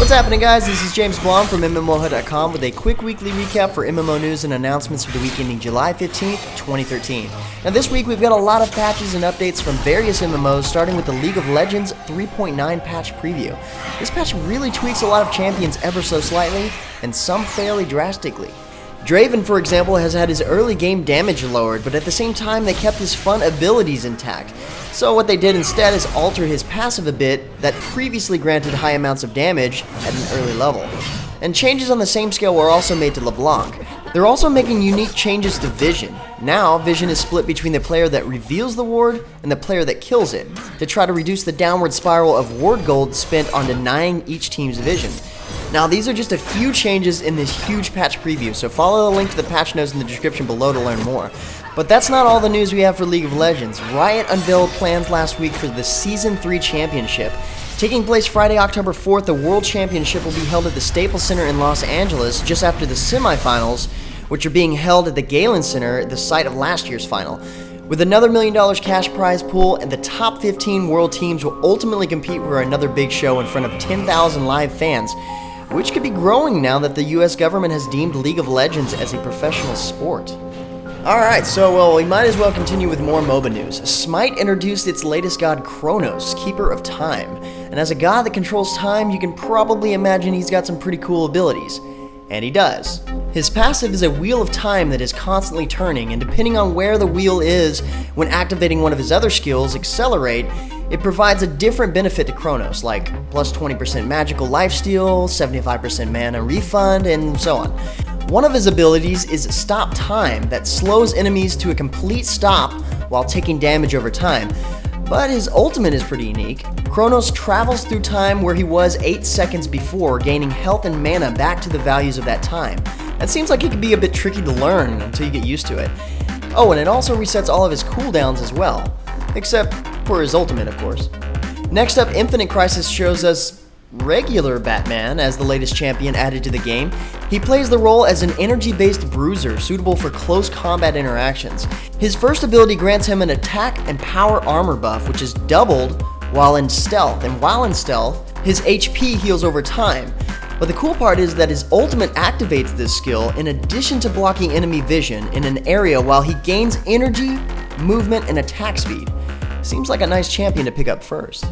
What's happening, guys? This is James Blom from MMOHut.com with a quick weekly recap for MMO news and announcements for the week ending July 15th, 2013. Now this week we've got a lot of patches and updates from various MMOs, starting with the League of Legends 3.9 patch preview. This patch really tweaks a lot of champions ever so slightly, and some fairly drastically. Draven, for example, has had his early game damage lowered, but at the same time they kept his fun abilities intact. So what they did instead is alter his passive a bit that previously granted high amounts of damage at an early level. And changes on the same scale were also made to LeBlanc. They're also making unique changes to Vision. Now, Vision is split between the player that reveals the ward and the player that kills it, to try to reduce the downward spiral of ward gold spent on denying each team's vision. Now, these are just a few changes in this huge patch preview, so follow the link to the patch notes in the description below to learn more. But that's not all the news we have for League of Legends. Riot unveiled plans last week for the Season 3 Championship. Taking place Friday, October 4th, the World Championship will be held at the Staples Center in Los Angeles just after the semifinals, which are being held at the Galen Center, the site of last year's final. With another $1 million cash prize pool, and the top 15 world teams will ultimately compete for another big show in front of 10,000 live fans, which could be growing now that the US government has deemed League of Legends as a professional sport. Alright, so we might as well continue with more MOBA news. Smite introduced its latest god, Kronos, Keeper of Time. And as a god that controls time, you can probably imagine he's got some pretty cool abilities. And he does. His passive is a wheel of time that is constantly turning, and depending on where the wheel is when activating one of his other skills, Accelerate, it provides a different benefit to Kronos, like plus 20% magical lifesteal, 75% mana refund, and so on. One of his abilities is Stop Time, that slows enemies to a complete stop while taking damage over time. But his ultimate is pretty unique. Kronos travels through time where he was 8 seconds before, gaining health and mana back to the values of that time. That seems like it could be a bit tricky to learn until you get used to it. Oh, and it also resets all of his cooldowns as well. Except for his ultimate, of course. Next up, Infinite Crisis shows us regular Batman as the latest champion added to the game. He plays the role as an energy-based bruiser suitable for close combat interactions. His first ability grants him an attack and power armor buff, which is doubled while in stealth, and while in stealth, his HP heals over time. But the cool part is that his ultimate activates this skill in addition to blocking enemy vision in an area while he gains energy, movement, and attack speed. Seems like a nice champion to pick up first.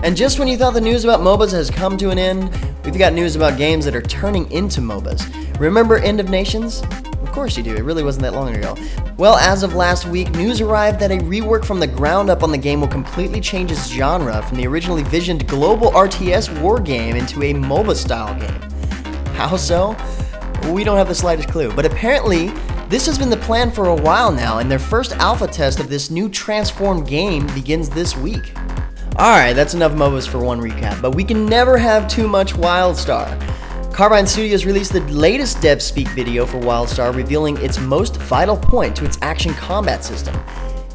And just when you thought the news about MOBAs has come to an end, we've got news about games that are turning into MOBAs. Remember End of Nations? Of course you do, it really wasn't that long ago. Well, as of last week, news arrived that a rework from the ground up on the game will completely change its genre from the originally visioned global RTS war game into a MOBA style game. How so? We don't have the slightest clue, but apparently this has been the plan for a while now, and their first alpha test of this new transformed game begins this week. Alright, that's enough MOBAs for one recap, but we can never have too much Wildstar. Carbine Studios released the latest DevSpeak video for Wildstar, revealing its most vital point to its action combat system: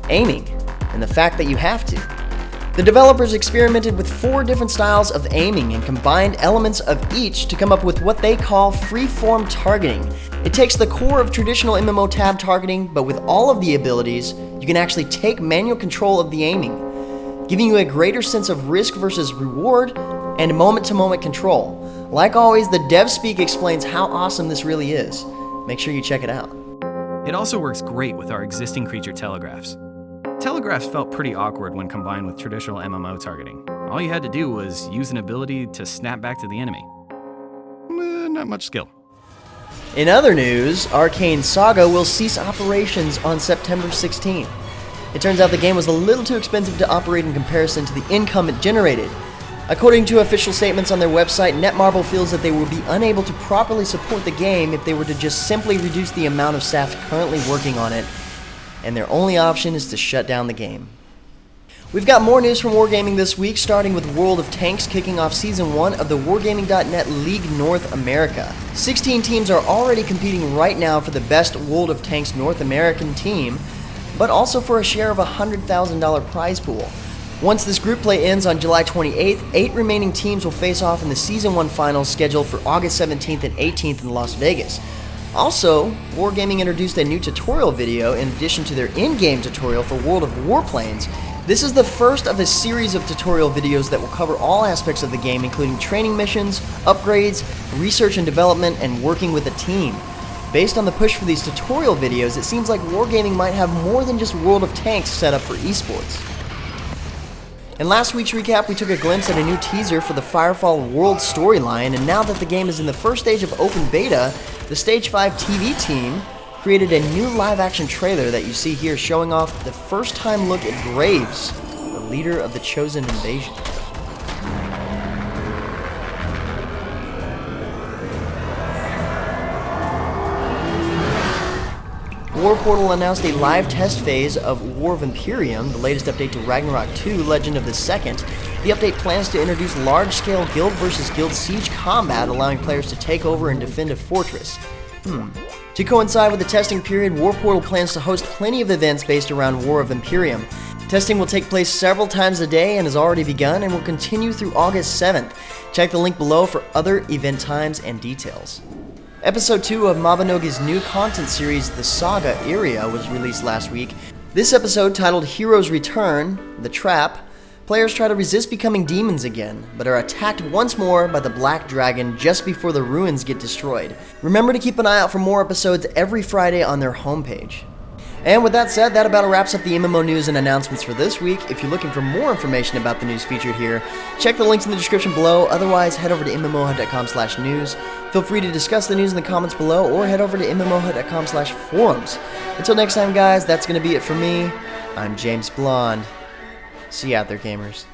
aiming, and the fact that you have to. The developers experimented with 4 different styles of aiming and combined elements of each to come up with what they call free-form targeting. It takes the core of traditional MMO tab targeting, but with all of the abilities, you can actually take manual control of the aiming, giving you a greater sense of risk versus reward and moment-to-moment control. Like always, the DevSpeak explains how awesome this really is. Make sure you check it out. It also works great with our existing creature telegraphs. Telegraphs felt pretty awkward when combined with traditional MMO targeting. All you had to do was use an ability to snap back to the enemy. Not much skill. In other news, Arcane Saga will cease operations on September 16th. It turns out the game was a little too expensive to operate in comparison to the income it generated. According to official statements on their website, Netmarble feels that they will be unable to properly support the game if they were to just simply reduce the amount of staff currently working on it, and their only option is to shut down the game. We've got more news from Wargaming this week, starting with World of Tanks kicking off Season 1 of the Wargaming.net League North America. 16 teams are already competing right now for the best World of Tanks North American team, but also for a share of a $100,000 prize pool. Once this group play ends on July 28th, 8 remaining teams will face off in the Season 1 finals scheduled for August 17th and 18th in Las Vegas. Also, Wargaming introduced a new tutorial video in addition to their in-game tutorial for World of Warplanes, This is the first of a series of tutorial videos that will cover all aspects of the game, including training missions, upgrades, research and development, and working with a team. Based on the push for these tutorial videos, it seems like Wargaming might have more than just World of Tanks set up for esports. In last week's recap, we took a glimpse at a new teaser for the FireFall World storyline, and now that the game is in the first stage of open beta, the Stage 5 TV team created a new live-action trailer that you see here, showing off the first-time look at Graves, the leader of the Chosen Invasion. War Portal announced a live test phase of War of Emperium, the latest update to Ragnarok 2, Legend of the Second. The update plans to introduce large-scale guild versus guild siege combat, allowing players to take over and defend a fortress. To coincide with the testing period, War Portal plans to host plenty of events based around War of Emperium. Testing will take place several times a day and has already begun and will continue through August 7th. Check the link below for other event times and details. Episode 2 of Mabinogi's new content series, The Saga Iria, was released last week. This episode, titled Heroes Return, The Trap, players try to resist becoming demons again, but are attacked once more by the Black Dragon just before the ruins get destroyed. Remember to keep an eye out for more episodes every Friday on their homepage. And with that said, that about wraps up the MMO news and announcements for this week. If you're looking for more information about the news featured here, check the links in the description below. Otherwise, head over to MMOHut.com/news. Feel free to discuss the news in the comments below, or head over to MMOHut.com/forums. Until next time, guys, that's going to be it for me. I'm James Blonde. See you out there, gamers.